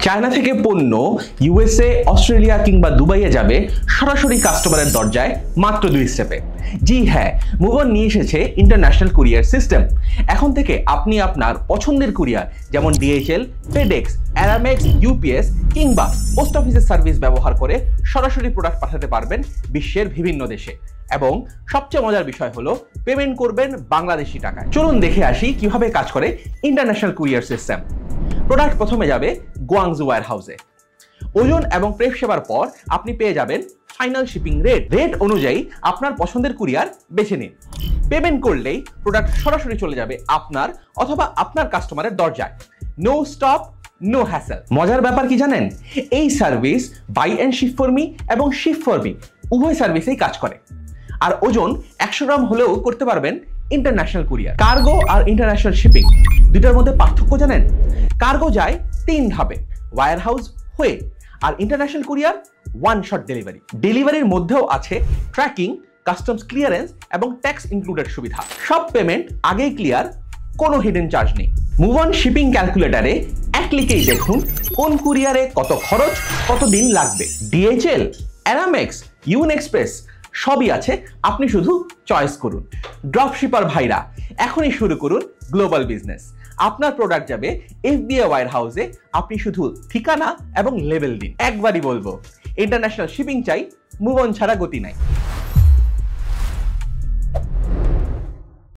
China থেকে পণ্য USA, Australia কিংবা দুবাইয়ে যাবে সরাসরি কাস্টমারের দরজায় মাত্র 2 স্টেপে। জি হ্যাঁ, মুভ অন নিয়ে এসেছে ইন্টারন্যাশনাল কুরিয়ার সিস্টেম। এখন থেকে আপনি আপনার পছন্দের কুরিয়ার যেমন DHL, FedEx, Aramex, UPS কিংবা পোস্ট অফিসের সার্ভিস ব্যবহার করে সরাসরি প্রোডাক্ট পাঠাতে পারবেন বিশ্বের বিভিন্ন দেশে। এবং সবচেয়ে মজার বিষয় হলো পেমেন্ট করবেন বাংলাদেশি টাকায়। চলুন দেখে আসি কিভাবে কাজ করে ইন্টারন্যাশনাল কুরিয়ার সিস্টেম। প্রোডাক্ট প্রথমে যাবে গুয়াংজু ওয়্যারহাউসে। ওজন এবং প্রেপ সেবার পর আপনি পেয়ে যাবেন ফাইনাল শিপিং রেট অনুযায়ী আপনার পছন্দের কুরিয়ার বেছে নিন। পেমেন্ট করলেই প্রোডাক্ট সরাসরি চলে যাবে আপনার অথবা আপনার কাস্টমারের দরজায়। No stop, no hassle. মজার ব্যাপার কি জানেন? এই service buy and ship for me এবং শিপ ফর মি উভয় সার্ভিসেই কাজ করে। আর ওজন 100 গ্রাম হলেও করতে পারবেন ইন্টারন্যাশনাল কুরিয়ার। কার্গো আর ইন্টারন্যাশনাল শিপিং দুটার মধ্যে পার্থক্য জানেন? কার্গো যায় 3 ধাপে, ওয়্যারহাউস হয়ে, আর ইন্টারন্যাশনাল কুরিয়ার 1 শট ডেলিভারি। ডেলিভারির মধ্যেও আছে ট্র্যাকিং, কাস্টমস ক্লিয়ারেন্স এবং ট্যাক্স ইনক্লুডেড সুবিধা। সব পেমেন্ট আগেই ক্লিয়ার, কোনো হিডেন চার্জ নেই। মুভ অন শিপিং ক্যালকুলেটরে এক ক্লিকেই দেখুন কোন কুরিয়ারে কত খরচ, কত দিন লাগবে। DHL, Aramex, ইউন এক্সপ্রেস সবই আছে, আপনি শুধু চয়েস করুন। ড্রপশিপার ভাইরা, এখনই শুরু করুন গ্লোবাল বিজনেস। আপনার প্রোডাক্ট যাবে FBA ওয়্যারহাউসে, আপনি শুধু ঠিকানা এবং লেবেল দিন। একবারই বলবো, ইন্টারন্যাশনাল শিপিং চাই, মুভ অন ছাড়া গতি নাই।